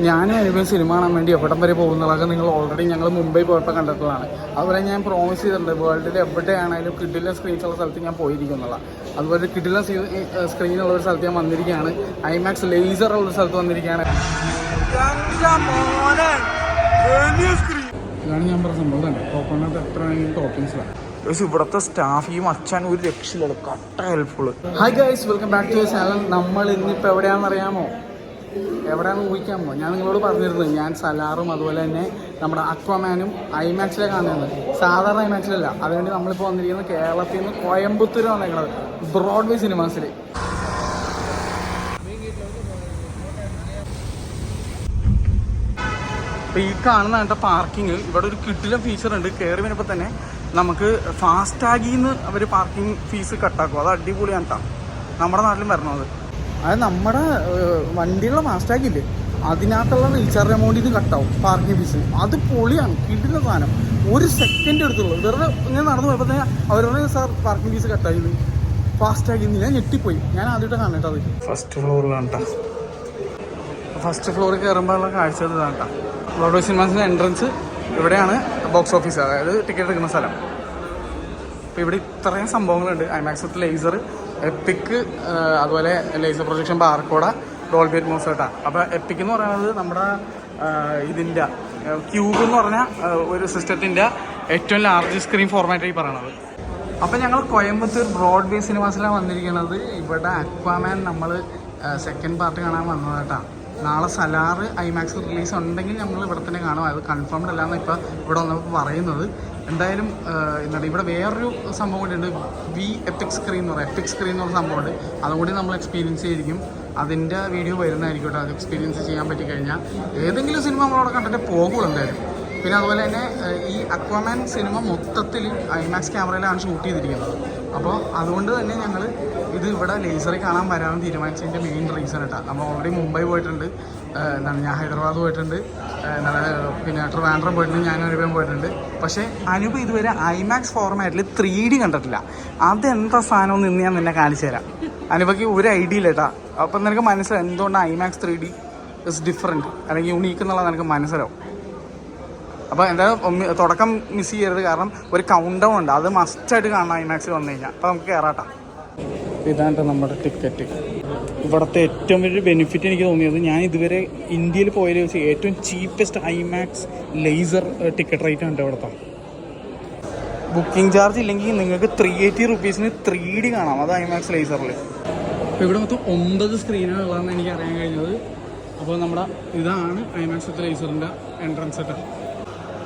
ഞാൻ അനുഭവം സിനിമ കാണാൻ വേണ്ടി എവിടം വരെ പോകുന്നതൊക്കെ നിങ്ങൾ ഓൾറെഡി ഞങ്ങൾ മുംബൈ പോയപ്പോൾ കണ്ടിട്ടുള്ളതാണ്. അതുപോലെ ഞാൻ പ്രോമിസ് ചെയ്തിട്ടുണ്ട് വേൾഡിൽ എവിടെയാണെങ്കിലും കിഡിലെ സ്ക്രീൻസുള്ള സ്ഥലത്ത് ഞാൻ പോയിരിക്കുന്നുള്ള. അതുപോലെ കിഡിലെ സ്ക്രീനുള്ള ഒരു സ്ഥലത്ത് ഞാൻ വന്നിരിക്കുകയാണ്. ഐമാക്സ് ലേസർ ഉള്ള സ്ഥലത്ത് വന്നിരിക്കുകയാണ്. ഇതാണ് ഞാൻ പറഞ്ഞ സംഭവം തന്നെ. കോക്കോണട്ട് എത്ര വേണമെങ്കിലും ടോപ്പിങ്സിലാണ്. ഇവിടുത്തെ സ്റ്റാഫ് ഈ മച്ചാൻ ഒരു രക്ഷയില്ല, കട്ട helpful. Hi guys, welcome back to channel. നമ്മൾ ഇന്നിപ്പോൾ എവിടെയാണെന്ന് അറിയാമോ? എവിടെയാണെന്ന് ഊഹിക്കാമോ? ഞാൻ നിങ്ങളോട് പറഞ്ഞിരുന്നത് ഞാൻ സലാറും അതുപോലെ തന്നെ നമ്മുടെ അക്വാമാനും ഐമാക്സിലെ കാണുന്നത്. സാധാരണ ഐമാക്സിലല്ല. അതുകൊണ്ട് നമ്മളിപ്പോൾ വന്നിരിക്കുന്നത് കേരളത്തിൽ നിന്ന് കോയമ്പത്തൂർ വന്നിരിക്കുന്നത് ബ്രോഡ്വേ സിനിമാസിൽ. അപ്പോൾ ഈ കാണുന്ന പാർക്കിങ്, ഇവിടെ ഒരു കിഡിലെ ഫീച്ചർ ഉണ്ട്. കയറി വരുമ്പോൾ തന്നെ നമുക്ക് ഫാസ്റ്റാഗിൽ നിന്ന് അവർ പാർക്കിംഗ് ഫീസ് കട്ടാക്കും. അത് അടിപൊളിയാണ് കേട്ടോ. നമ്മുടെ നാട്ടിലും വരണത് അത് നമ്മുടെ വണ്ടികളുടെ ഫാസ്റ്റാഗില്ലേ, അതിനകത്തുള്ള റീചാർജ് എമൗണ്ടിൽ നിന്ന് കട്ടാവും പാർക്കിംഗ് ഫീസ്. അത് പൊളിയാണ്, കിഡിലെ സാധനം. ഒരു സെക്കൻഡ് എടുത്തുള്ളൂ. വെറുതെ ഞാൻ നടന്നു പോയപ്പോൾ തന്നെ അവരുടെ സാർ പാർക്കിംഗ് ഫീസ് കട്ടായി ഫാസ്റ്റാഗിൽ നിന്ന്. ഞാൻ ഞെട്ടിപ്പോയി. ഞാൻ ആദ്യമായിട്ട് കാണേണ്ടത് ഫസ്റ്റ് ഫ്ലോറിലാണ് കേട്ടോ. ഫസ്റ്റ് ഫ്ലോറിൽ കയറുമ്പോഴുള്ള കാഴ്ച ഇതാണ് കേട്ടോ. ബ്രോഡ്വേ സിനിമാസിൻ്റെ എൻട്രൻസ് ഇവിടെയാണ്. ബോക്സ് ഓഫീസ്, അതായത് ടിക്കറ്റ് എടുക്കുന്ന സ്ഥലം. അപ്പോൾ ഇവിടെ ഇത്രയും സംഭവങ്ങളുണ്ട്. ഐമാക്സ് വിത്ത് ലേസർ, എപ്പിക്, അതുപോലെ ലേസർ പ്രൊജക്ഷൻ, ബാർക്കോഡ, ഡോൾബി അറ്റ്മോസ് കേട്ടോ. അപ്പോൾ എപ്പിക് എന്ന് പറയുന്നത് നമ്മുടെ ഇതിൻ്റെ ക്യൂബ് എന്ന് പറഞ്ഞ ഒരു സിസ്റ്റത്തിൻ്റെ ഏറ്റവും ലാർജ് സ്ക്രീൻ ഫോർമാറ്റായി പറയണത്. അപ്പോൾ ഞങ്ങൾ കോയമ്പത്തൂർ ബ്രോഡ്വേ സിനിമാസിലാണ് വന്നിരിക്കുന്നത്. ഇവിടെ അക്വാമാൻ നമ്മൾ സെക്കൻഡ് പാർട്ട് കാണാൻ വന്നത് കേട്ടോ. നാളെ സലാർ ഐമാക്സ് റിലീസ് ഉണ്ടെങ്കിൽ നമ്മൾ ഇവിടെ തന്നെ കാണും. അത് കൺഫേംഡ് അല്ലാന്ന് ഇപ്പോൾ ഇവിടെ വന്നപ്പോൾ പറയുന്നത്. എന്തായാലും എന്താണ് ഇവിടെ വേറൊരു സംഭവം കൂടി ഉണ്ട്. എപ്പിക് സ്ക്രീൻ എന്ന് പറയും. എപ്പിക് സ്ക്രീൻ എന്ന് പറഞ്ഞ സംഭവമുണ്ട്. അതുകൂടി നമ്മൾ എക്സ്പീരിയൻസ് ചെയ്തിരിക്കും. അതിൻ്റെ വീഡിയോ വരുന്നതായിരിക്കും കേട്ടോ. അത് എക്സ്പീരിയൻസ് ചെയ്യാൻ പറ്റിക്കഴിഞ്ഞാൽ ഏതെങ്കിലും സിനിമ നമ്മളവിടെ കണ്ടിട്ട് പോകുള്ളൂ എന്തായാലും. പിന്നെ അതുപോലെ തന്നെ ഈ അക്വാമാൻ സിനിമ മൊത്തത്തിൽ ഐമാക്സ് ക്യാമറയിലാണ് ഷൂട്ട് ചെയ്തിരിക്കുന്നത്. അപ്പോൾ അതുകൊണ്ട് തന്നെ ഞങ്ങൾ ഇത് ഇവിടെ ലേസറിൽ കാണാൻ വരാമെന്ന് തീരുമാനിച്ചതിൻ്റെ മെയിൻ റീസൺ കേട്ടോ. നമ്മൾ ഓൾറെഡി മുംബൈ പോയിട്ടുണ്ട്, എന്താണ് ഞാൻ ഹൈദരാബാദ് പോയിട്ടുണ്ട്, എന്താണ് പിന്നെ ട്രിവാൻഡ്രം പോയിട്ടുണ്ട്, ഞാൻ അനുഭവം പോയിട്ടുണ്ട്. പക്ഷേ അനുഭവം ഇതുവരെ ഐമാക്സ് ഫോർമാറ്റിൽ 3D കണ്ടിട്ടില്ല. അതെന്താ സാധനം നിന്ന് ഞാൻ നിന്നെ കാണിച്ചു തരാം. അനുഭവയ്ക്ക് ഒരു ഐഡിയ ഇല്ല കേട്ടോ. അപ്പം നിനക്ക് മനസ്സിലാവും എന്തുകൊണ്ട് ഐമാക്സ് 3D ഇസ് ഡിഫറെൻറ്റ് അല്ലെങ്കിൽ യുണീക്ക് എന്നുള്ളത് നിനക്ക് മനസ്സിലാവും. അപ്പോൾ എന്തായാലും തുടക്കം മിസ് ചെയ്യരുത്, കാരണം ഒരു കൗണ്ട് ഡൗൺ ഉണ്ട്. അത് മസ്റ്റായിട്ട് കാണണം ഐമാക്സിൽ വന്നു കഴിഞ്ഞാൽ. അപ്പോൾ നമുക്ക് കയറാട്ടോ. ഇതാണ് നമ്മുടെ ടിക്കറ്റ്. ഇവിടുത്തെ ഏറ്റവും വലിയൊരു ബെനിഫിറ്റ് എനിക്ക് തോന്നിയത്, ഞാൻ ഇതുവരെ ഇന്ത്യയിൽ പോയതിൽ വെച്ച് ഏറ്റവും cheapest IMAX laser ticket rate ഉണ്ട് ഇവിടുത്തെ. ബുക്കിംഗ് ചാർജ് ഇല്ലെങ്കിൽ നിങ്ങൾക്ക് 380 റുപ്പീസിന് 3D കാണാം. അത് ഐമാക്സ് ലേസറിൽ. അപ്പോൾ ഇവിടെ മൊത്തം 9 സ്ക്രീനുകളാണെന്ന് എനിക്ക് അറിയാൻ കഴിഞ്ഞത്. അപ്പോൾ നമ്മുടെ ഇതാണ് ഐമാക്സ് വിത്ത് ലേസറിൻ്റെ എൻട്രൻസ് കേട്ടോ.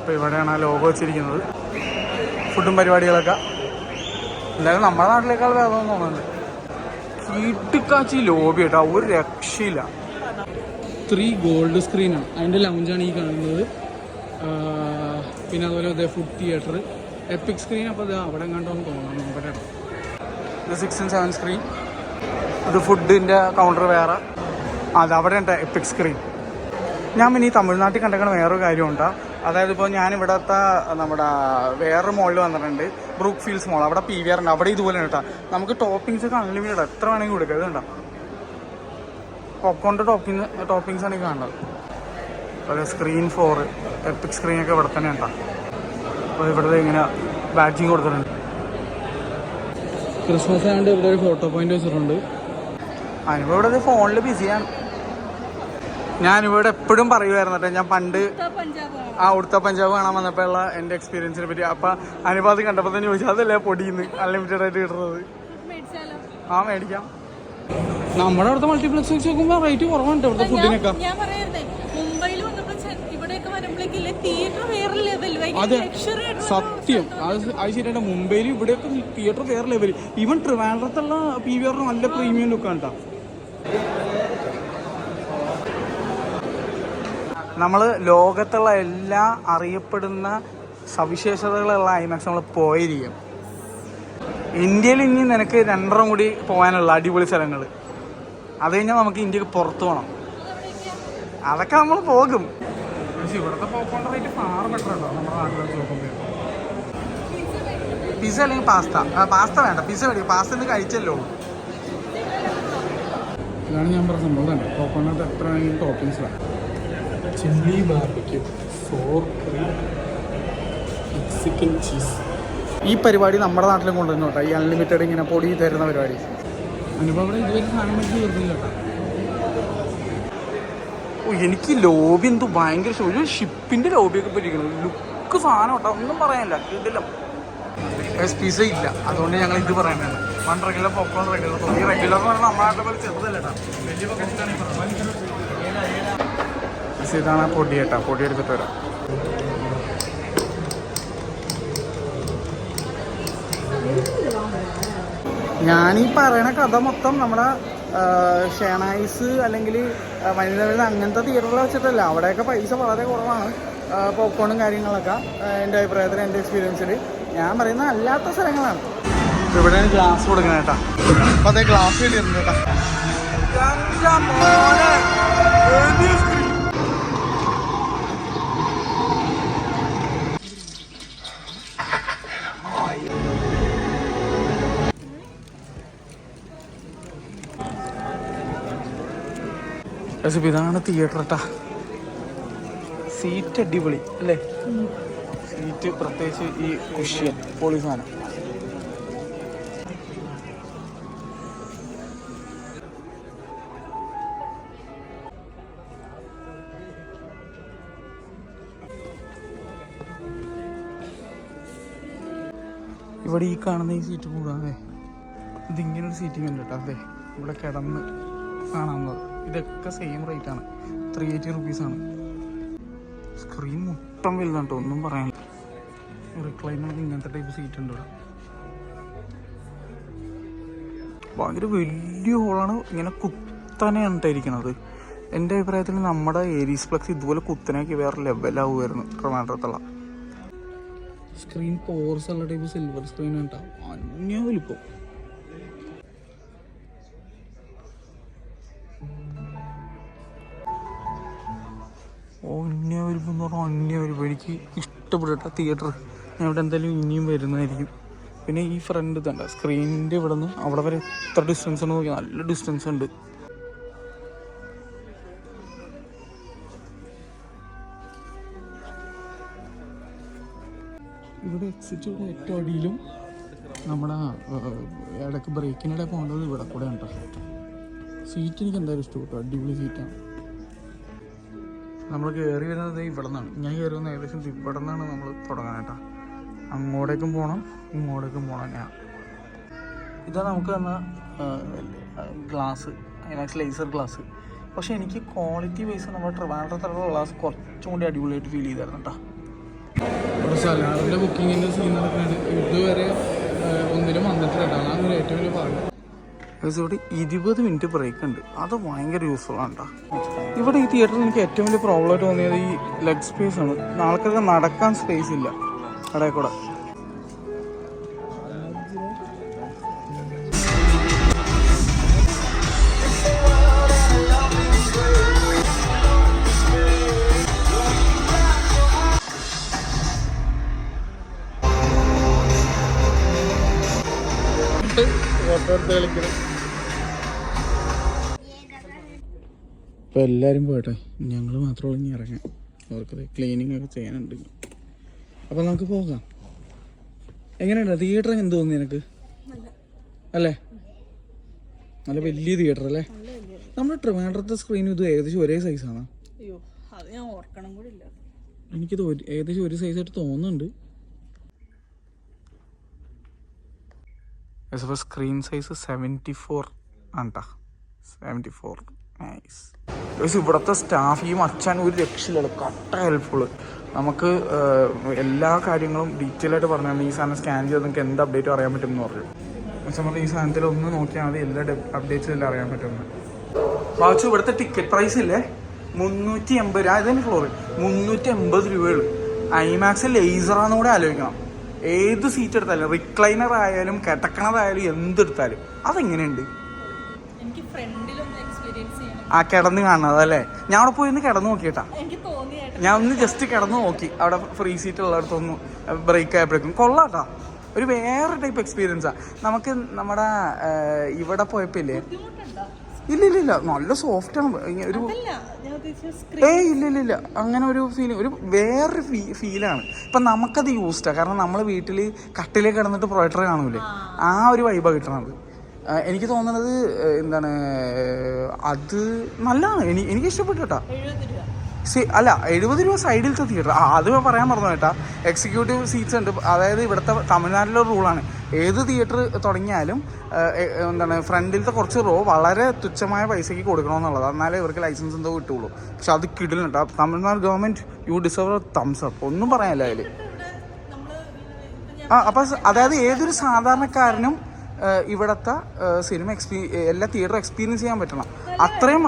അപ്പോൾ ഇവിടെയാണ് ആ ലോഗോ വെച്ചിരിക്കുന്നത്. ഫുഡും പരിപാടികളൊക്കെ എന്തായാലും നമ്മുടെ നാട്ടിലേക്കാൾ വേറെ തോന്നുന്നുണ്ട്. കീട്ടുകാച്ചി ലോബി കേട്ടോ, ഒരു രക്ഷയില്ല. 3 ഗോൾഡ് സ്ക്രീനാണ്. അതിൻ്റെ ലൗഞ്ചാണ് ഈ കാണുന്നത്. പിന്നെ അതുപോലെ ഫുഡ് തിയേറ്റർ, എപ്പിക് സ്ക്രീൻ. അപ്പോൾ അത് അവിടെ കണ്ടോന്ന് തോന്നുന്നു. ഇവിടെ ഇത് 6 and 7 സ്ക്രീൻ. ഇത് ഫുഡിൻ്റെ കൗണ്ടർ വേറെ. അത് അവിടെ ഉണ്ട് എപ്പിക് സ്ക്രീൻ. ഞാൻ പിന്നെ ഈ തമിഴ്നാട്ടിൽ കണ്ടേക്കണ വേറൊരു കാര്യമുണ്ട്. അതായത് ഇപ്പോൾ ഞാനിവിടുത്തെ നമ്മുടെ വേറൊരു മോളിൽ വന്നിട്ടുണ്ട്, ബ്രൂക്ക് ഫീൽഡ്സ് മോൾ. അവിടെ PVR ഉണ്ട്. അവിടെ ഇതുപോലെ കേട്ടോ. നമുക്ക് ടോപ്പിങ്സ് ഒക്കെ അൺലിമിറ്റഡ്, എത്ര വേണമെങ്കിൽ കൊടുക്കുക. ഇതുണ്ടോ പോപ്കോണിൻ്റെ ടോപ്പിങ്സ് ആണ് ഈ കാണുന്നത്. അതുപോലെ സ്ക്രീൻ 4 എപ്പിക് സ്ക്രീനൊക്കെ ഇവിടെ തന്നെ ഉണ്ടാകും. അപ്പോൾ ഇവിടെ ഇങ്ങനെ ബാഡ്ജിങ് കൊടുത്തിട്ടുണ്ട്. ക്രിസ്മസ് ആയതുകൊണ്ട് ഇവിടെ ഒരു ഫോട്ടോ പോയിന്റ് വെച്ചിട്ടുണ്ട്. അതിനിപ്പോൾ ഇവിടെ ഫോണിൽ ബിസിയാണ്. ഞാനിവിടെ എപ്പോഴും പറയുമായിരുന്നു കേട്ടോ, ഞാൻ പണ്ട് ഉടുത്ത പഞ്ചാബ് കാണാൻ വന്നപ്പോഴുള്ള എൻ്റെ എക്സ്പീരിയൻസിനെ പറ്റി. അപ്പം അനുപാതി കണ്ടപ്പോൾ തന്നെ ചോദിച്ചാൽ അതല്ലേ പൊടിയുന്നു അൺലിമിറ്റഡ് ആയിട്ട് കിട്ടുന്നത്. ആ മേടിക്കാം. നമ്മുടെ അവിടുത്തെ മൾട്ടിപ്ലക്സ് വെച്ച് നോക്കുമ്പോൾ റേറ്റ് കുറവുണ്ട് ഇവിടുത്തെ ഫുഡിനൊക്കെ. അതെ, സത്യം. അത് ശരിയാണ്. മുംബൈയിൽ ഇവിടെയൊക്കെ തിയേറ്റർ വേറെ ലെവൽ. ഈവൻ ട്രിവാൻഡ്രത്തുള്ള PVR നല്ല പ്രീമിയം ലുക്കാണ് കേട്ടോ. നമ്മൾ ലോകത്തുള്ള എല്ലാ അറിയപ്പെടുന്ന സവിശേഷതകളുള്ള ഐമാക്സ് നമ്മൾ പോയിരിക്കും. ഇന്ത്യയിൽ ഇനി നിനക്ക് 2 കൂടി പോകാനുള്ള അടിപൊളി സ്ഥലങ്ങൾ. അത് കഴിഞ്ഞാൽ നമുക്ക് ഇന്ത്യക്ക് പുറത്ത് പോകണം. അതൊക്കെ നമ്മൾ പോകും. ഇവിടുത്തെ പോപ്കോൺ റേറ്റ് ഫാർ ബെറ്റർ ഉണ്ടോ നമ്മുടെ നാട്ടിൽ നോക്കുമ്പോൾ? പിസ്സ അല്ലെങ്കിൽ പാസ്ത വേണ്ട, പിസ്സ മേടിക്കും. പാസ്ത ഒന്ന് കഴിച്ചല്ലോ. ഇതാണ് ഞാൻ പറഞ്ഞ സംഭവം തന്നെ. പോപ്കോണിനകത്ത് എത്ര വേണമെങ്കിലും ടോപ്പിങ്സ് വേണം. Chilli barbecue 4 Mexican cheese. ഈ പരിപാടി നമ്മുടെ നാട്ടിലും കൊണ്ടുവന്നു കേട്ടോ, ഈ അൺലിമിറ്റഡ് ഇങ്ങനെ പൊടി തരുന്ന പരിപാടി. അനുഭവം ഇവിടെ ഇതുവരെ സാധനം മേടിച്ച് തീർന്നില്ല കേട്ടോ. ഓ എനിക്ക് ലോബി എന്തോ ഭയങ്കര ഒരു ഷിപ്പിൻ്റെ ലോബിയൊക്കെ പറ്റിയിരിക്കണം. ലുക്ക് സാധനം കേട്ടോ, ഒന്നും പറയാനില്ല, കിട്ടില്ല. പിസ ഇല്ല, അതുകൊണ്ട് ഞങ്ങൾ ഇത് പറയാനാണ്. 1 റെഗുലർ പോപ്കോൺ റെഗുലർ. ഈ റെഗുലർ എന്ന് പറഞ്ഞാൽ നമ്മുടെ പോലെ ചെറുതല്ല കേട്ടോ, വലിയ പക്കറ്റാണ്. ഇതാണ് പൊടി കേട്ടോ, പൊടി എടുത്തിട്ട് വരാം. ഞാനീ പറയണ കഥ മൊത്തം നമ്മുടെ ഷേണൈസ് അല്ലെങ്കിൽ വനിതകളിൽ അങ്ങനത്തെ തിയേറ്ററിൽ വെച്ചിട്ടല്ല. അവിടെയൊക്കെ പൈസ വളരെ കുറവാണ്, പോപ്കോണും കാര്യങ്ങളൊക്കെ. എൻ്റെ അഭിപ്രായത്തിൽ, എൻ്റെ എക്സ്പീരിയൻസിൽ ഞാൻ പറയുന്നത് അല്ലാത്ത സ്ഥലങ്ങളാണ്. ഇവിടെയാണ് ഗ്ലാസ് കൊടുക്കണം കേട്ടോ. അപ്പം അതേ ഗ്ലാസ് കിട്ടിയിട്ടുണ്ട് കേട്ടോ. ഇതാണ് തിയേറ്റർ കേട്ടാ. സീറ്റ് അടിപൊളി അല്ലേ? സീറ്റ് പ്രത്യേകിച്ച് ഈ കുഷ്യൻ പൊളി സാധനം. ഇവിടെ ഈ കാണുന്ന ഈ സീറ്റ് കൂടാതെ ഇതിങ്ങനൊരു സീറ്റിംഗ് ഉണ്ട് കേട്ടോ. അതെ, ഇവിടെ കിടന്ന് കാണാവുന്നത്. ഇതൊക്കെ സെയിം റേറ്റ് ആണ്, 380 റുപ്പീസാണ്. സ്ക്രീൻ മുട്ടം വലുതാണ് കേട്ടോ, ഒന്നും പറയാനില്ല. റിക്ലൈനർ ഇങ്ങനത്തെ ടൈപ്പ് സീറ്റ് ഉണ്ട് ഇവിടെ. ഭയങ്കര വലിയ ഹോളാണ്, ഇങ്ങനെ കുത്തനെയാണ് ഇരിക്കുന്നത്. എൻ്റെ അഭിപ്രായത്തിൽ നമ്മുടെ ഏരീസ് ഫ്ലക്സ് ഇതുപോലെ കുത്തനെയൊക്കെ വേറെ ലെവലാവുമായിരുന്നു ട്രിവാൻഡ്രത്തുള്ള. സ്ക്രീൻ പോർസ് ഉള്ള ടൈപ്പ് സിൽവർ സ്ക്രീൻ ഉണ്ടാവും, അന്യ വലിപ്പം. അന്യവലിപ്പം എന്ന് പറഞ്ഞാൽ അന്യവലിപ്പം. എനിക്ക് ഇഷ്ടപ്പെട്ട തിയേറ്റർ. ഞാൻ ഇവിടെ എന്തായാലും ഇനിയും വരുന്നതായിരിക്കും. പിന്നെ ഈ ഫ്രണ്ട് ഇതുണ്ട്, സ്ക്രീനിൻ്റെ ഇവിടെ നിന്ന് അവിടെ വരെ എത്ര ഡിസ്റ്റൻസ് ഉണ്ട് നോക്കിയാൽ നല്ല ഡിസ്റ്റൻസ് ഉണ്ട്. ഇവിടെ എക്സിറ്റ് ഇവിടെ ഏറ്റവും അടിയിലും നമ്മുടെ ഇടയ്ക്ക് ബ്രേക്കിനിടെ പോകേണ്ടത് ഇവിടെ കൂടെ ഉണ്ടോ. സീറ്റ് എനിക്ക് എന്തായാലും ഇഷ്ടപ്പെട്ടു, അടിപൊളി സീറ്റാണ്. നമ്മൾ കയറി വരുന്നത് ഇവിടെ നിന്നാണ്. ഞാൻ കയറി വന്നത് ഏകദേശം ഇവിടെ നിന്നാണ് നമ്മൾ തുടങ്ങാനായിട്ടാ. അങ്ങോട്ടേക്കും പോകണം, ഇങ്ങോട്ടേക്കും പോകണം. ഇതാ നമുക്ക് തന്ന ഗ്ലാസ്, അതിനകത്ത് ലേസർ ഗ്ലാസ്. പക്ഷേ എനിക്ക് ക്വാളിറ്റി വൈസ് നമ്മുടെ ട്രിവാൻഡ്രത്തുള്ള ഗ്ലാസ് കുറച്ചും കൂടി അടിപൊളിയായിട്ട് ഫീൽ ചെയ്തായിരുന്നു കേട്ടോ. ഇവിടെ സലാഡിൻ്റെ ബുക്കിങ്ങിൻ്റെ സീൻ നടക്കുന്നുണ്ട്. ഇതുവരെ ഒന്നിലും വന്നിട്ടില്ല, അതാണ് ഏറ്റവും വലിയ പറഞ്ഞു. ഇവിടെ 20 മിനിറ്റ് ബ്രേക്ക് ഉണ്ട്, അത് ഭയങ്കര യൂസ്ഫുൾ ആണ് കേട്ടോ. ഇവിടെ ഈ തിയേറ്ററിൽ എനിക്ക് ഏറ്റവും വലിയ പ്രോബ്ലം ആയിട്ട് തോന്നിയത് ഈ ലെഗ് സ്പേസ് ആണ്. ആൾക്കാർക്ക് നടക്കാൻ സ്പേസ് ഇല്ല ഇടയിൽ കൂടെ. ഇപ്പോൾ എല്ലാവരും പോട്ടെ, ഞങ്ങൾ മാത്രമേ ഇനി ഇറങ്ങാം. അവർക്കത് ക്ലീനിങ് ഒക്കെ ചെയ്യാനുണ്ട്. അപ്പോൾ നമുക്ക് പോകാം. എങ്ങനെയുണ്ട് തിയേറ്റർ? എന്ത് തോന്നി നിനക്ക്? അല്ലേ, നല്ല വലിയ തിയേറ്റർ അല്ലേ? നമ്മുടെ ട്രിവാൻഡ്രത്തെ സ്ക്രീനും ഇത് ഏകദേശം ഒരേ സൈസാണോ? എനിക്കിത് ഏകദേശം ഒരു സൈസായിട്ട് തോന്നുന്നുണ്ട്. സ്ക്രീൻ സൈസ് 74 ആണ് കേട്ടോ, 74. നൈസ്. ഇവിടുത്തെ സ്റ്റാഫ് ഈ മച്ചാൻ ഒരു രക്ഷയില്ല, കട്ട ഹെൽപ്ഫുള്ള്. നമുക്ക് എല്ലാ കാര്യങ്ങളും ഡീറ്റെയിൽ ആയിട്ട് പറഞ്ഞു. ഈ സാധനം സ്കാൻ ചെയ്ത് നിങ്ങൾക്ക് എന്ത് അപ്ഡേറ്റും അറിയാൻ പറ്റും എന്ന് പറഞ്ഞു. നമ്മൾ ഈ സാധനത്തിൽ ഒന്ന് നോക്കിയാൽ മതി, എല്ലാ അപ്ഡേറ്റ്സും എല്ലാം അറിയാൻ പറ്റുമെന്ന്. വാച്ചു ഇവിടുത്തെ ടിക്കറ്റ് പ്രൈസ് ഇല്ലേ 380 രൂപ. ഇതന്നെ ഫ്ലോറ് 380 രൂപയുള്ളൂ. ഐമാക്സ് ലേസറാന്ന് കൂടെ ആലോചിക്കണം. ഏത് സീറ്റ് എടുത്താലും, റിക്ലൈനർ ആയാലും കിടക്കണതായാലും എന്തെടുത്താലും അതെങ്ങനെയുണ്ട്? ആ കിടന്ന് കാണുന്നത് അല്ലേ? ഞാൻ അവിടെ പോയി ഒന്ന് കിടന്നു നോക്കിയിട്ടാ. ഞാൻ ഒന്ന് ജസ്റ്റ് കിടന്നു നോക്കി. അവിടെ ഫ്രീ സീറ്റ് ഉള്ളിടത്തൊന്ന് ബ്രേക്ക് ആയപ്പോഴേക്കും കൊള്ളാട്ടാ. ഒരു വേറെ ടൈപ്പ് എക്സ്പീരിയൻസാണ്. നമുക്ക് നമ്മുടെ ഇവിടെ പോയപ്പോയില്ലേ ഇല്ല നല്ല സോഫ്റ്റ് ആണ് ഒരു ഇല്ല അങ്ങനെ ഒരു ഫീലിംഗ്, ഒരു വേറൊരു ഫീലാണ്. ഇപ്പം നമുക്കത് യൂസ്ഡാണ്, കാരണം നമ്മൾ വീട്ടിൽ കട്ടിലേക്ക് കിടന്നിട്ട് പ്രൊജക്ടർ കാണൂലേ, ആ ഒരു വൈബാണ് കിട്ടണത്. എനിക്ക് തോന്നുന്നത് എന്താണ്, അത് നല്ലതാണ്, എനിക്ക് ഇഷ്ടപ്പെട്ടു കേട്ടോ. അല്ല 70 രൂപ സൈഡിലത്തെ തിയേറ്റർ, അത് പറയാൻ പറഞ്ഞു കേട്ടാ. എക്സിക്യൂട്ടീവ് സീറ്റ്സ് ഉണ്ട്, അതായത് ഇവിടുത്തെ തമിഴ്നാട്ടിലെ റൂളാണ്, ഏത് തിയേറ്റർ തുടങ്ങിയാലും എന്താണ് ഫ്രണ്ടിലത്തെ കുറച്ച് റോ വളരെ തുച്ഛമായ പൈസയ്ക്ക് കൊടുക്കണമെന്നുള്ളത്, എന്നാലേ ഇവർക്ക് ലൈസൻസ് എന്തോ കിട്ടുള്ളൂ. പക്ഷെ അത് കിടിലൻ കേട്ടോ. Tamil Nadu government U deserve thumbs up, ഒന്നും പറയാനില്ല അതിൽ. അപ്പം അതായത് ഏതൊരു സാധാരണക്കാരനും ഇവിടുത്തെ സിനിമ എല്ലാ തിയേറ്ററും എക്സ്പീരിയൻസ് ചെയ്യാൻ പറ്റണം. അത്രയും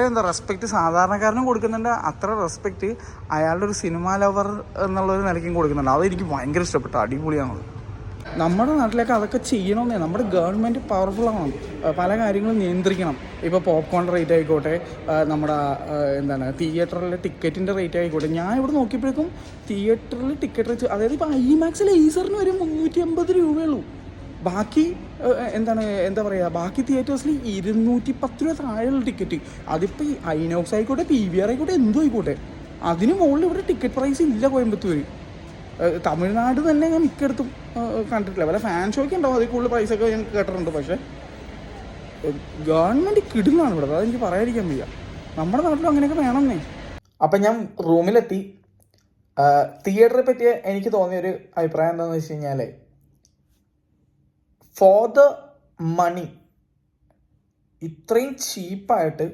എന്താ റെസ്പെക്റ്റ് സാധാരണക്കാരനും കൊടുക്കുന്നുണ്ട്, അത്ര റെസ്പെക്റ്റ് അയാളുടെ ഒരു സിനിമ ലവർ എന്നുള്ളൊരു നിലയ്ക്കും കൊടുക്കുന്നുണ്ട്. അതെനിക്ക് ഭയങ്കര ഇഷ്ടപ്പെട്ടു, അടിപൊളിയാണത്. നമ്മുടെ നാട്ടിലേക്ക് അതൊക്കെ ചെയ്യണമെന്നേ. നമ്മുടെ ഗവൺമെൻറ് പവർഫുള്ളാണ്, പല കാര്യങ്ങളും നിയന്ത്രിക്കണം. ഇപ്പോൾ പോപ്കോൺ റേറ്റ് ആയിക്കോട്ടെ, നമ്മുടെ തിയേറ്ററിലെ ടിക്കറ്റിൻ്റെ റേറ്റ് ആയിക്കോട്ടെ. ഞാൻ ഇവിടെ നോക്കിയപ്പോഴേക്കും തിയേറ്ററിൽ ടിക്കറ്റ് റേറ്റ്, അതായത് ഇപ്പോൾ ഐമാക്സ് ലേസറിന് വരെ 380 രൂപയുള്ളൂ. ബാക്കി എന്താ പറയുക, ബാക്കി തിയേറ്റേഴ്സിൽ 210 രൂപ താഴെയുള്ള ടിക്കറ്റ്. അതിപ്പോൾ ഐനോക്സ് ആയിക്കോട്ടെ, PVR ആയിക്കോട്ടെ, എന്തോ ആയിക്കോട്ടെ, അതിന് മുകളിൽ ഇവിടെ ടിക്കറ്റ് പ്രൈസ് ഇല്ല കോയമ്പത്തൂർ. തമിഴ്നാട് തന്നെ ഞാൻ മിക്കയിടത്തും കണ്ടിട്ടില്ല. വല്ല ഫാൻ ഷോയ്ക്ക് ഉണ്ടാവും അതിൽ കൂടുതൽ പ്രൈസൊക്കെ ഞാൻ കേട്ടിട്ടുണ്ട്. പക്ഷേ ഗവൺമെൻറ് കിടുന്നാണ് ഇവിടെ, അതെനിക്ക് പറയാതിരിക്കാൻ വയ്യ. നമ്മുടെ നാട്ടിലും അങ്ങനെയൊക്കെ വേണമെന്നേ. അപ്പം ഞാൻ റൂമിലെത്തി. തിയേറ്ററെ പറ്റി എനിക്ക് തോന്നിയൊരു അഭിപ്രായം എന്താണെന്ന് വെച്ച് കഴിഞ്ഞാൽ, ഫോർ ദ മണി ഇത്രയും ചീപ്പായിട്ട്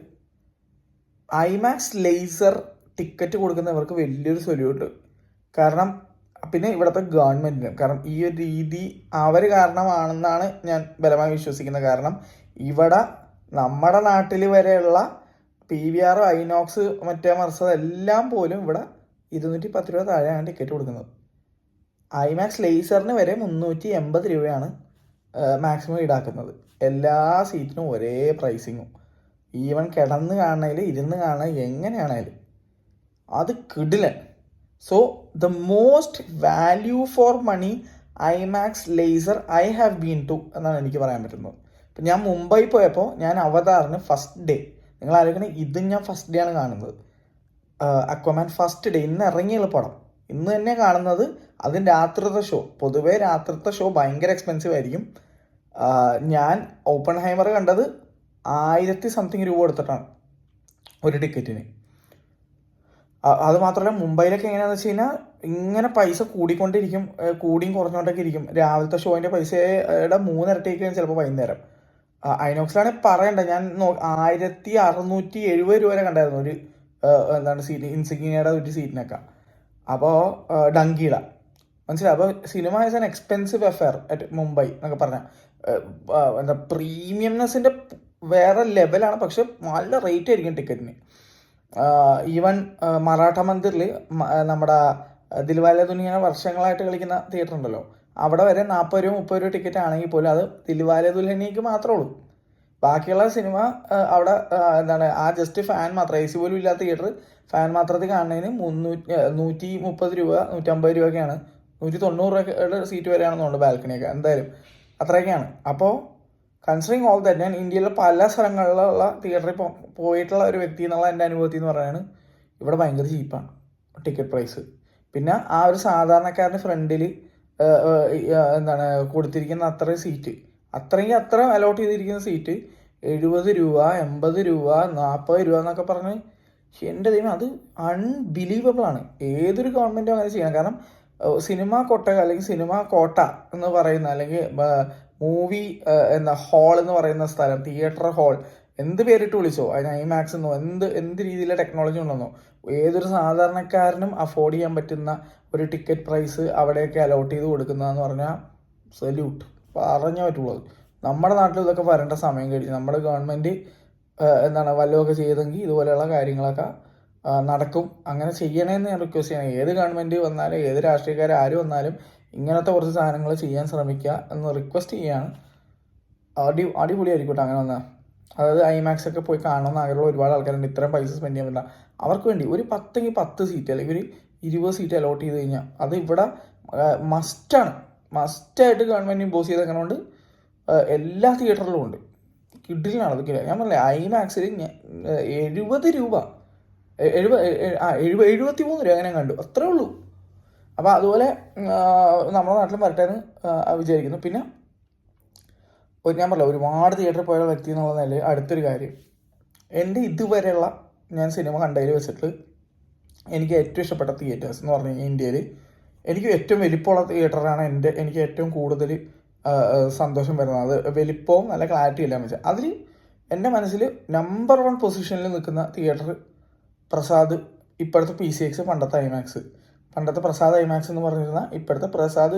ഐമാക്സ് ലേസർ ടിക്കറ്റ് കൊടുക്കുന്നവർക്ക് വലിയൊരു സൊല്യൂട്ട്. കാരണം പിന്നെ ഇവിടുത്തെ ഗവൺമെൻറ്റിന്, കാരണം ഈ ഒരു രീതി അവർ കാരണമാണെന്നാണ് ഞാൻ ബലമായി വിശ്വസിക്കുന്നത്. കാരണം ഇവിടെ നമ്മുടെ നാട്ടിൽ വരെയുള്ള PVR, ഐനോക്സ്, മറ്റേ മർസത് എല്ലാം പോലും ഇവിടെ 210 രൂപ താഴെയാണ് ടിക്കറ്റ് കൊടുക്കുന്നത്. ഐമാക്സ് ലേസറിന് വരെ 380 രൂപയാണ് മാക്സിമം ഈടാക്കുന്നത്. എല്ലാ സീറ്റിനും ഒരേ പ്രൈസിങ്ങും, ഈവൻ കിടന്ന് കാണണതിൽ ഇരുന്ന് കാണുന്നത് എങ്ങനെയാണേലും അത് കിടിലൻ. So the most value for money IMAX laser I have been to എന്നാണ് എനിക്ക് പറയാൻ പറ്റുന്നത്. ഇപ്പം ഞാൻ മുംബൈ പോയപ്പോൾ ഞാൻ അവതാറിന് ഫസ്റ്റ് ഡേ, നിങ്ങൾ ആലോചിക്കണേ, ഇതും ഞാൻ ഫസ്റ്റ് ഡേ ആണ് കാണുന്നത്. അക്വമാൻ ഫസ്റ്റ് ഡേ, ഇന്ന് ഇറങ്ങിയുള്ള പടം ഇന്ന് തന്നെ കാണുന്നത്. അതിന് രാത്രിത്തെ ഷോ, പൊതുവേ രാത്രിത്തെ ഷോ ഭയങ്കര എക്സ്പെൻസീവ് ആയിരിക്കും. ഞാൻ ഓപ്പൺ ഹൈമർ കണ്ടത് 1000 സംതിങ് രൂപ കൊടുത്തിട്ടാണ് ഒരു ടിക്കറ്റിന്. അത് മാത്രമല്ല മുംബൈയിലൊക്കെ എങ്ങനെയാണെന്ന് വെച്ച് കഴിഞ്ഞാൽ ഇങ്ങനെ പൈസ കൂടിക്കൊണ്ടിരിക്കും, കൂടിയും കുറഞ്ഞുകൊണ്ടൊക്കെ ഇരിക്കും. രാവിലത്തെ ഷോയിൻ്റെ പൈസയുടെ 3 ഇരട്ടിയൊക്കെയാണ് ചിലപ്പോൾ വൈകുന്നേരം. ഐനോക്സിലാണെങ്കിൽ പറയണ്ട, ഞാൻ 1670 രൂപ വരെ കണ്ടായിരുന്നു ഒരു സീറ്റ്, ഇൻസിഗ്നിയയുടെ ഒരു സീറ്റിനൊക്കെ. അപ്പോൾ ഡങ്കിയുടെ മനസ്സിലായി. അപ്പോൾ cinema is an expensive affair at Mumbai എന്നൊക്കെ പറഞ്ഞാൽ പ്രീമിയംനെസ്സിൻ്റെ വേറെ ലെവലാണ്. പക്ഷെ നല്ല റേറ്റ് ആയിരിക്കും ടിക്കറ്റിന്. ഈവൻ മറാഠ മന്ദിറിൽ നമ്മുടെ ദിൽവാലെ ദുനിയ വർഷങ്ങളായിട്ട് കളിക്കുന്ന തിയേറ്റർ ഉണ്ടല്ലോ, അവിടെ വരെ 40 രൂപ 30 രൂപ ടിക്കറ്റ് ആണെങ്കിൽ പോലും അത് ദിൽവാലെ ദുൽഹനിയക്ക് മാത്രമേ ഉള്ളൂ. ബാക്കിയുള്ള സിനിമ അവിടെ ആ ജസ്റ്റ് ഫാൻ മാത്രം, AC പോലും ഇല്ലാത്ത തിയേറ്റർ ഫാൻ മാത്രത്തിൽ കാണുന്നതിന് 130 രൂപ 150 രൂപയൊക്കെയാണ്. 190 രൂപയുടെ സീറ്റ് വരെയാണെന്നുണ്ട് ബാൽക്കണിയൊക്കെ, എന്തായാലും അത്രയൊക്കെയാണ്. അപ്പോൾ കൺസിഡറിങ് ഓൾ ദാറ്റ്, ഞാൻ ഇന്ത്യയിലെ പല സ്ഥലങ്ങളിലുള്ള തിയേറ്ററിൽ പോയിട്ടുള്ള ഒരു വ്യക്തി എന്നുള്ള എൻ്റെ അനുഭവത്തിൽ എന്ന് പറയുന്നത് ഇവിടെ ഭയങ്കര ചീപ്പാണ് ടിക്കറ്റ് പ്രൈസ്. പിന്നെ ആ ഒരു സാധാരണക്കാരൻ്റെ ഫ്രണ്ടിൽ കൊടുത്തിരിക്കുന്ന അത്രയും സീറ്റ്, അത്ര അലോട്ട് ചെയ്തിരിക്കുന്ന സീറ്റ് 70 രൂപ 80 രൂപ 40 രൂപ എന്നൊക്കെ പറഞ്ഞ്, എൻ്റെ ദൈവം അത് അൺബിലീവബിൾ ആണ്. ഏതൊരു ഗവൺമെൻറ്റും അങ്ങനെ ചെയ്യണം. കാരണം സിനിമ കൊട്ടക അല്ലെങ്കിൽ സിനിമ കോട്ട എന്ന് പറയുന്ന, അല്ലെങ്കിൽ മൂവി ഹാൾ എന്ന് പറയുന്ന സ്ഥലം, തിയേറ്റർ ഹാൾ, എന്ത് പേരിട്ട് വിളിച്ചോ, അതിന് ഐമാക്സ് എന്നോ എന്ത് രീതിയിലെ ടെക്നോളജി ഉണ്ടെന്നോ, ഏതൊരു സാധാരണക്കാരനും അഫോർഡ് ചെയ്യാൻ പറ്റുന്ന ഒരു ടിക്കറ്റ് പ്രൈസ് അവിടെയൊക്കെ അലോട്ട് ചെയ്ത് കൊടുക്കുന്നതെന്ന് പറഞ്ഞാൽ സല്യൂട്ട് പറഞ്ഞേ പറ്റുള്ളൂ. നമ്മുടെ നാട്ടിൽ ഇതൊക്കെ വരേണ്ട സമയം കഴിഞ്ഞു. നമ്മുടെ ഗവൺമെൻറ് വല്ലതൊക്കെ ചെയ്തെങ്കിൽ ഇതുപോലെയുള്ള കാര്യങ്ങളൊക്കെ നടക്കും. അങ്ങനെ ചെയ്യണമെന്ന് ഞാൻ റിക്വസ്റ്റ് ചെയ്യണം. ഏത് ഗവൺമെൻറ് വന്നാലും ഏത് രാഷ്ട്രീയക്കാർ ആര് വന്നാലും ഇങ്ങനത്തെ കുറച്ച് സാധനങ്ങൾ ചെയ്യാൻ ശ്രമിക്കുക എന്ന് റിക്വസ്റ്റ് ചെയ്യുകയാണ്. അടിപൊളിയായിരിക്കും അങ്ങനെ വന്നാൽ. അതായത് ഐമാക്സ് ഒക്കെ പോയി കാണണമെന്ന് ആഗ്രഹമുള്ള ഒരുപാട് ആൾക്കാരുണ്ട്. ഇത്രയും പൈസ സ്പെൻഡ് ചെയ്യാൻ പറ്റില്ല. അവർക്ക് വേണ്ടി ഒരു 10 സീറ്റ് അല്ലെങ്കിൽ ഒരു 20 സീറ്റ് അലോട്ട് ചെയ്ത് കഴിഞ്ഞാൽ അത് ഇവിടെ മസ്റ്റായിട്ട് ഗവൺമെൻറ് ഇമ്പോസ് ചെയ്ത് അങ്ങനെ കൊണ്ട് എല്ലാ തിയേറ്ററിലും ഉണ്ട്. കിഡിലിനാണത് ഞാൻ പറഞ്ഞില്ലേ ഐമാക്സിൽ 70 രൂപ 73 രൂപ അങ്ങനെ കണ്ടു, അത്രേ ഉള്ളൂ. അപ്പോൾ അതുപോലെ നമ്മുടെ നാട്ടിലും വരട്ടെ എന്ന് വിചാരിക്കുന്നു. പിന്നെ ഞാൻ പറഞ്ഞില്ല ഒരുപാട് തിയേറ്ററിൽ പോയ വ്യക്തി എന്നുള്ള നിലയിൽ അടുത്തൊരു കാര്യം, എൻ്റെ ഇതുവരെയുള്ള ഞാൻ സിനിമ കണ്ടതിൽ വെച്ചിട്ട് എനിക്ക് ഏറ്റവും ഇഷ്ടപ്പെട്ട തിയേറ്റേഴ്സ് എന്ന് പറഞ്ഞു കഴിഞ്ഞാൽ ഇന്ത്യയിൽ എനിക്ക് ഏറ്റവും വലിപ്പമുള്ള തിയേറ്ററാണ് എനിക്ക് ഏറ്റവും കൂടുതൽ സന്തോഷം വരുന്നത്. അത് വലിപ്പവും നല്ല ക്ലാരിറ്റി ഇല്ലാന്ന് വെച്ചാൽ അതിൽ എൻ്റെ മനസ്സിൽ നമ്പർ 1 പൊസിഷനിൽ നിൽക്കുന്ന തിയേറ്റർ പ്രസാദ്, ഇപ്പോഴത്തെ PCX, പണ്ടത്തെ ഐമാക്സ്. പണ്ടത്തെ പ്രസാദ് ഐമാക്സ് എന്ന് പറഞ്ഞിരുന്നാൽ ഇപ്പോഴത്തെ പ്രസാദ്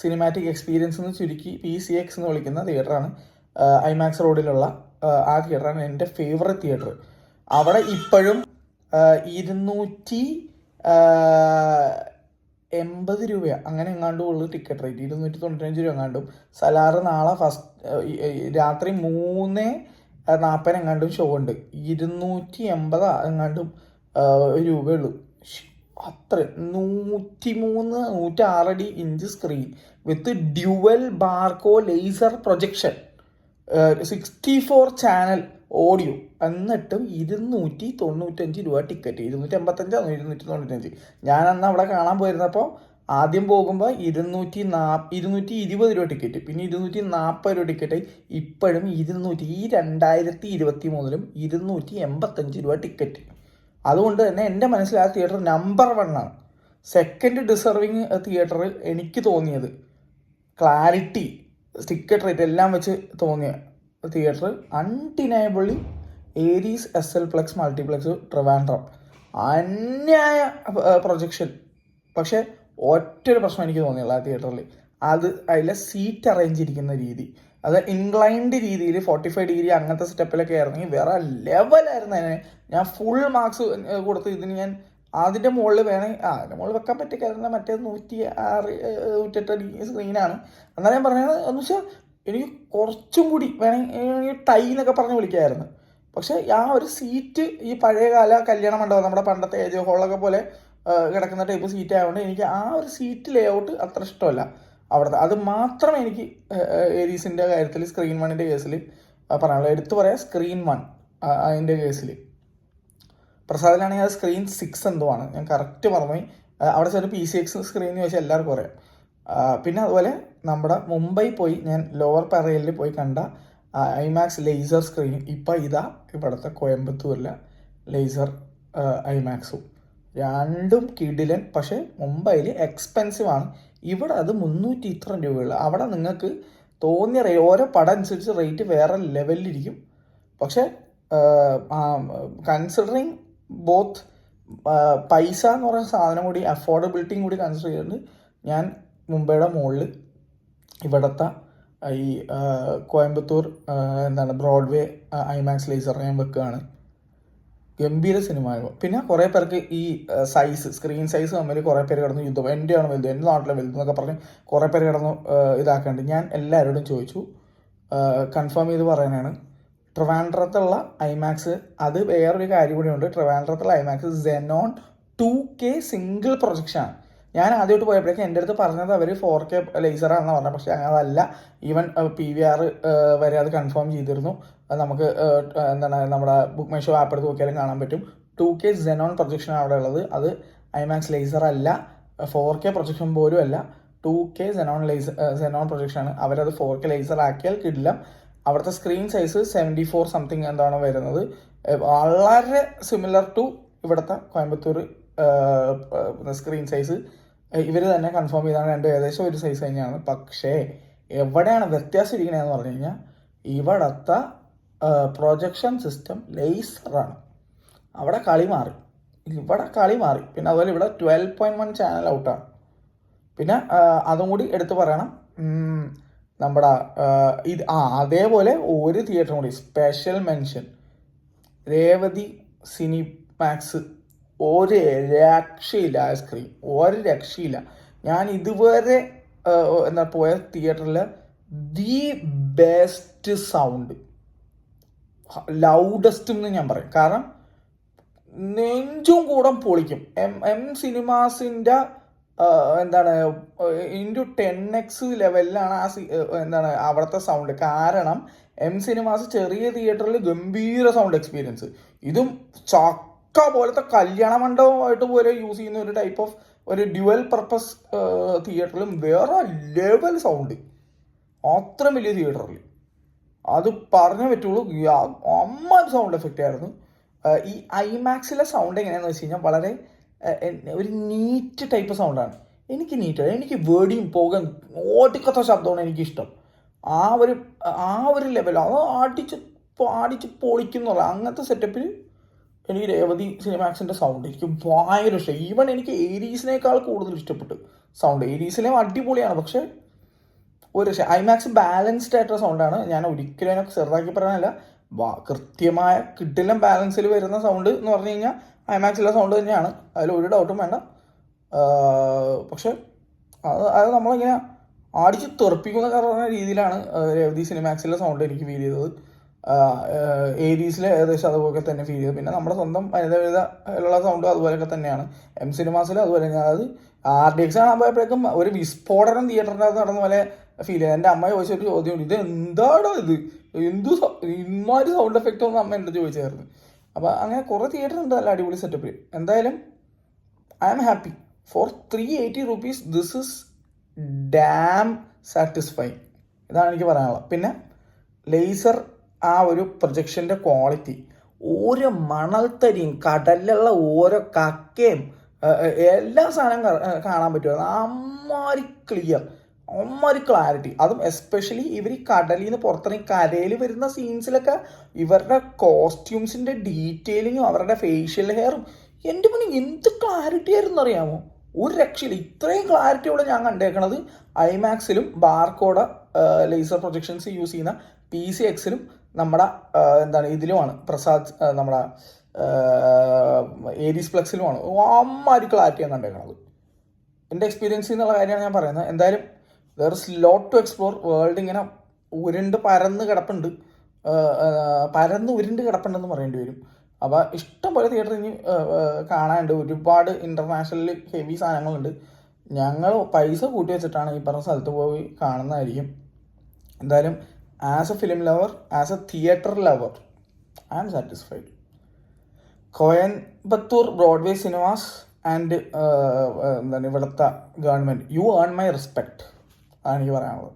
സിനിമാറ്റിക് എക്സ്പീരിയൻസ് എന്ന് ചുരുക്കി PCX എന്ന് വിളിക്കുന്ന തിയേറ്ററാണ്. ഐമാക്സ് റോഡിലുള്ള ആ തിയേറ്ററാണ് എൻ്റെ ഫേവറേറ്റ് തിയേറ്റർ. അവിടെ ഇപ്പോഴും 280 രൂപയാണ് അങ്ങനെ എങ്ങാണ്ടും ഉള്ളു ടിക്കറ്റ് റേറ്റ്, 295 രൂപ എങ്ങാണ്ടും. സലാറ് നാളെ രാത്രി 3:40 എങ്ങാണ്ടും ഷോ ഉണ്ട്, 280 എങ്ങാണ്ടും രൂപയുള്ളൂ. അത്ര 106 inch screen with dual Barco laser projection, 64 channel audio, എന്നിട്ടും 295 രൂപ ടിക്കറ്റ്. 285 295. ഞാൻ അന്ന് അവിടെ കാണാൻ പോയിരുന്നപ്പോൾ ആദ്യം പോകുമ്പോൾ 220 രൂപ ടിക്കറ്റ്, പിന്നെ 240 രൂപ ടിക്കറ്റ്, ഇപ്പോഴും ഈ 2023 285 രൂപ ടിക്കറ്റ്. അതുകൊണ്ട് തന്നെ എൻ്റെ മനസ്സിൽ ആ തിയേറ്റർ നമ്പർ 1 ആണ്. സെക്കൻഡ് ഡിസർവിങ് തിയേറ്റർ എനിക്ക് തോന്നിയത് ക്ലാരിറ്റി, ടിക്കറ്റ് റേറ്റ് എല്ലാം വെച്ച് തോന്നിയ theatre undeniably Aries SL Plex multiplex Trivandrum. അന്യായ പ്രൊജക്ഷൻ. പക്ഷേ ഒറ്റൊരു പ്രശ്നം എനിക്ക് തോന്നിയുള്ളൂ ആ തിയേറ്ററിൽ, അതിലെ സീറ്റ് അറേഞ്ച് ചെയ്തിരിക്കുന്ന രീതി. അത് ഇൻക്ലൈൻഡ് രീതിയിൽ 45 ഡിഗ്രി അങ്ങനത്തെ സ്റ്റെപ്പിലൊക്കെ ആയിരുന്നെങ്കിൽ വേറെ ലെവലായിരുന്നു. അതിനെ ഞാൻ ഫുൾ മാർക്സ് കൊടുത്ത് ഇതിന് ഞാൻ അതിൻ്റെ മുകളിൽ വേണമെങ്കിൽ അതിൻ്റെ മുകളിൽ വെക്കാൻ പറ്റിയ കാര്യം മറ്റേ 106 108 ഡിഗ്രി സ്ക്രീനാണ്. എന്നാലും ഞാൻ പറഞ്ഞത് എന്ന് വെച്ചാൽ എനിക്ക് കുറച്ചും കൂടി വേണമെങ്കിൽ ടൈ എന്നൊക്കെ പറഞ്ഞ് വിളിക്കാമായിരുന്നു. പക്ഷേ ആ ഒരു സീറ്റ് ഈ പഴയകാല കല്യാണ മണ്ഡപം നമ്മുടെ പണ്ടത്തെ ഏജ് ഹോളൊക്കെ പോലെ കിടക്കുന്ന ടൈപ്പ് സീറ്റ് ആയതുകൊണ്ട് എനിക്ക് ആ ഒരു സീറ്റ് ലേ ഔട്ട് അത്ര ഇഷ്ടമല്ല അവിടുത്തെ. അത് മാത്രമേ എനിക്ക് ഏരീസിൻ്റെ കാര്യത്തിൽ സ്ക്രീൻ 1ൻ്റെ കേസിൽ പറയാനുള്ളത്. എടുത്തു പറയാം സ്ക്രീൻ 1 അതിൻ്റെ കേസിൽ. പ്രസാദിലാണെങ്കിൽ അത് സ്ക്രീൻ 6 എന്തോ ആണ്, ഞാൻ കറക്റ്റ് പറഞ്ഞു. അവിടെ ചെറിയ PCX സ്ക്രീൻ എന്ന് ചോദിച്ചാൽ എല്ലാവർക്കും അറിയാം. പിന്നെ അതുപോലെ നമ്മുടെ മുംബൈ പോയി ഞാൻ ലോവർ പാരയിൽ പോയി കണ്ട ഐമാക്സ് ലേസർ സ്ക്രീൻ ഇപ്പം ഇതാ ഇവിടുത്തെ കോയമ്പത്തൂരിലെ ലേസർ ഐമാക്സും രണ്ടും കിടിലൻ. പക്ഷേ മുംബൈയിൽ എക്സ്പെൻസീവ് ആണ്, ഇവിടെ അത് 300 ഇത്ര രൂപയുള്ളൂ. അവിടെ നിങ്ങൾക്ക് തോന്നിയ ഓരോ പടം അനുസരിച്ച് റേറ്റ് വേറെ ലെവലിലിരിക്കും. പക്ഷേ കൺസിഡറിങ് ബോത്ത് പൈസ എന്ന് പറയുന്ന സാധനം കൂടി അഫോർഡബിലിറ്റിയും കൂടി കൺസിഡർ ചെയ്തിട്ട് ഞാൻ മുംബൈയുടെ മുകളിൽ ഇവിടുത്തെ ഈ കോയമ്പത്തൂർ ബ്രോഡ്വേ ഐമാക്സ് ലേസർ ഞാൻ വെക്കുകയാണ്. ഗംഭീര സിനിമയാകും. പിന്നെ കുറേ പേർക്ക് ഈ സ്ക്രീൻ സൈസ് തമ്മിൽ കുറേ പേര് കിടന്ന് യുദ്ധം, എൻ്റെയാണ് വലുത്, എൻ്റെ നാട്ടിലെ വലുത് എന്നൊക്കെ പറഞ്ഞ് കുറേ പേര് കിടന്ന് ഇതാക്കാണ്ട് ഞാൻ എല്ലാവരോടും ചോദിച്ചു, കൺഫേം ചെയ്ത് പറയാനാണ്. ട്രിവാൻഡ്രത്തുള്ള ഐമാക്സ് അത് വേറൊരു കാര്യം കൂടിയുണ്ട്. ട്രിവാൻഡ്രത്തുള്ള ഐമാക്സ് Xenon 2K സിംഗിൾ പ്രൊജക്ഷനാണ്. ഞാൻ ആദ്യമായിട്ട് പോയപ്പോഴേക്കും എൻ്റെ അടുത്ത് പറഞ്ഞത് അവർ 4K ലേസറാണെന്ന് പറഞ്ഞത്. പക്ഷേ അതല്ല, ഈവൻ PVR വരെ അത് കൺഫേം ചെയ്തിരുന്നു. നമുക്ക് നമ്മുടെ ബുക്ക് മൈ ഷോ ആപ്പ് എടുത്ത് നോക്കിയാലും കാണാൻ പറ്റും. 2K Xenon പ്രൊജക്ഷനാണ് അവിടെ ഉള്ളത്. അത് ഐമാക്സ് ലേസർ അല്ല, 4K പ്രൊജക്ഷൻ പോലും അല്ല, 2K Xenon പ്രൊജക്ഷനാണ്. അവരത് 4K ലേസർ ആക്കിയാൽ കിടില്ല. അവിടുത്തെ സ്ക്രീൻ സൈസ് 74 സംതിങ് എന്താണ് വരുന്നത്, വളരെ സിമിലർ ടു ഇവിടുത്തെ കോയമ്പത്തൂർ സ്ക്രീൻ സൈസ്. ഇവർ തന്നെ കൺഫേം ചെയ്താണ് രണ്ടും ഏകദേശം ഒരു സൈസ് തന്നെയാണ്. പക്ഷേ എവിടെയാണ് വ്യത്യാസം ഇരിക്കണതെന്ന് പറഞ്ഞു കഴിഞ്ഞാൽ ഇവിടുത്തെ പ്രൊജക്ഷൻ സിസ്റ്റം ലേസറാണ്. അവിടെ കളി മാറി, ഇവിടെ കളി മാറി. പിന്നെ അതുപോലെ ഇവിടെ 12.1 ചാനൽ ഔട്ടാണ്. പിന്നെ അതും കൂടി എടുത്തു പറയണം, നമ്മുടെ ഇത് അതേപോലെ ഒരു തിയേറ്ററും കൂടി സ്പെഷ്യൽ മെൻഷൻ, രേവതി സിനിമാക്സ്. ഒരു രക്ഷയില്ല ആ സ്ക്രീൻ, ഒരു രക്ഷയില്ല. ഞാൻ ഇതുവരെ പോയ തിയേറ്ററിൽ ദി ബെസ്റ്റ് സൗണ്ട്, ലൗഡസ്റ്റ് എന്ന് ഞാൻ പറയും. കാരണം നെഞ്ചും കൂടെ പൊളിക്കും. എം സിനിമാസിൻ്റെ ഇൻറ്റു 10x ലെവലിലാണ് അവിടുത്തെ സൗണ്ട്. കാരണം എം സിനിമാസ് ചെറിയ തിയേറ്ററിൽ ഗംഭീര സൗണ്ട് എക്സ്പീരിയൻസ്. ഇതും ചക്ക പോലത്തെ കല്യാണ മണ്ഡപമായിട്ട് പോലെ യൂസ് ചെയ്യുന്ന ഒരു ടൈപ്പ് ഓഫ് ഒരു ഡ്യുവൽ പർപ്പസ് തിയേറ്ററിലും വേറെ ലെവൽ സൗണ്ട്. അത്ര വലിയ തിയേറ്ററിൽ അത് പറഞ്ഞേ പറ്റുള്ളൂ. അമ്മ സൗണ്ട് എഫക്റ്റ് ആയിരുന്നു. ഈ ഐമാക്സിലെ സൗണ്ട് എങ്ങനെയാണെന്ന് വെച്ച് കഴിഞ്ഞാൽ വളരെ ഒരു നീറ്റ് ടൈപ്പ് സൗണ്ടാണ്. എനിക്ക് നീറ്റാണ്. എനിക്ക് വേടിയും പോകാൻ ഓടിക്കത്ത ശബ്ദമാണ് എനിക്കിഷ്ടം. ആ ഒരു ലെവൽ അത് അടിച്ച് പൊളിക്കുന്നുള്ള അങ്ങനത്തെ സെറ്റപ്പിൽ എനിക്ക് രേവതി സിനിമാക്സിൻ്റെ സൗണ്ട് എനിക്ക് ഭയങ്കര ഇഷ്ടം. ഈവൻ എനിക്ക് ഏരീസിനേക്കാൾ കൂടുതൽ ഇഷ്ടപ്പെട്ടു സൗണ്ട്. ഏരീസിലെയും അടിപൊളിയാണ്, പക്ഷേ ഒരു ഐമാക്സ് ബാലൻസ്ഡ് ആയിട്ടുള്ള സൗണ്ടാണ്. ഞാൻ ഒരിക്കലും അതിനൊക്കെ ചെറുതാക്കി പറയാനല്ല, കൃത്യമായ കിടിലം ബാലൻസിൽ വരുന്ന സൗണ്ട് എന്ന് പറഞ്ഞു കഴിഞ്ഞാൽ ഐമാക്സിലെ സൗണ്ട് തന്നെയാണ്, അതിൽ ഒരു ഡൗട്ടും വേണ്ട. പക്ഷെ അത് നമ്മളിങ്ങനെ അടിച്ച് തെറിപ്പിക്കുന്ന പറഞ്ഞ രീതിയിലാണ് രേവതി സിനിമാക്സിലെ സൗണ്ട് എനിക്ക് ഫീൽ ചെയ്തത്. ഏരീസിലെ ഏകദേശം അതുപോലെ തന്നെ ഫീൽ ചെയ്തത്. പിന്നെ നമ്മുടെ സ്വന്തം ഉള്ള സൗണ്ടും അതുപോലെയൊക്കെ തന്നെയാണ് എം സിനിമാസിൽ. അതുപോലെ തന്നെ അത് RDX കാണാൻ പോയപ്പോഴേക്കും ഒരു വിസ്ഫോടനം തിയേറ്ററിൻ്റെ അകത്ത് നടന്ന പോലെ ഫീൽ ചെയ്തത്. എൻ്റെ അമ്മ ചോദിച്ചൊരു ചോദ്യമുണ്ട്, ഇത് എന്താണോ ഇത് ഇമാതിരി സൗണ്ട് എഫക്റ്റ് ഒന്നും അമ്മ എൻ്റെ ചോദിച്ചായിരുന്നു. അപ്പോൾ അങ്ങനെ കുറേ തിയേറ്റർ ഉണ്ട് നല്ല അടിപൊളി സെറ്റപ്പിൽ. എന്തായാലും I am happy for 380 rupees. This is damn satisfying. ഇതാണ് എനിക്ക് പറയാനുള്ളത്. പിന്നെ ലേസർ ആ ഒരു പ്രൊജക്ഷൻ്റെ ക്വാളിറ്റി, ഓരോ മണൽത്തരിയും കടലിലുള്ള ഓരോ കക്കയും എല്ലാ സാധനം കാണാൻ പറ്റുമായിരുന്നു. അമ്മാരി ക്ലിയർ, അമ്മാരി ക്ലാരിറ്റി. അതും എസ്പെഷ്യലി ഇവർ ഈ കടലിൽ നിന്ന് പുറത്തിറങ്ങി കരയിൽ വരുന്ന സീൻസിലൊക്കെ ഇവരുടെ കോസ്റ്റ്യൂംസിൻ്റെ ഡീറ്റെയിലിങ്ങും അവരുടെ ഫേഷ്യൽ ഹെയറും എൻ്റെ മുന്നിൽ എന്ത് ക്ലാരിറ്റി ആയിരുന്നു അറിയാമോ? ഒരു രക്ഷയില്ല. ഇത്രയും ക്ലാരിറ്റിയോടെ ഞാൻ കണ്ടേക്കണത് ഐമാക്സിലും ബാർകോഡ ലേസർ പ്രൊജക്ഷൻസ് യൂസ് ചെയ്യുന്ന PCXലും നമ്മുടെ ഇതിലുമാണ് നമ്മുടെ ഏരീസ് പ്ലക്സിലുമാണ്. അമ്മാരി ക്ലാരിറ്റിയാണ് കണ്ടേക്കണത്. എൻ്റെ എക്സ്പീരിയൻസ് എന്നുള്ള കാര്യമാണ് ഞാൻ പറയുന്നത്. എന്തായാലും there is lot to explore. World ഇങ്ങനെ പരന്ന് ഉരുണ്ട് കിടപ്പുണ്ടെന്ന് പറയേണ്ടി വരും. അപ്പോൾ ഇഷ്ടം പോലെ തിയേറ്റർ ഇനി കാണാനുണ്ട്. ഒരുപാട് ഇൻ്റർനാഷണൽ ഹെവി സാധനങ്ങളുണ്ട്. ഞങ്ങൾ പൈസ കൂട്ടി വെച്ചിട്ടാണ് ഈ പറഞ്ഞ സ്ഥലത്ത് പോയി കാണുന്നതായിരിക്കും. എന്തായാലും as a film lover, as a theatre lover, I am satisfied. Coimbatore Broadway cinemas and ഇവിടുത്തെ government, you earn my respect. അതാണ് എനിക്ക് പറയാനുള്ളത്.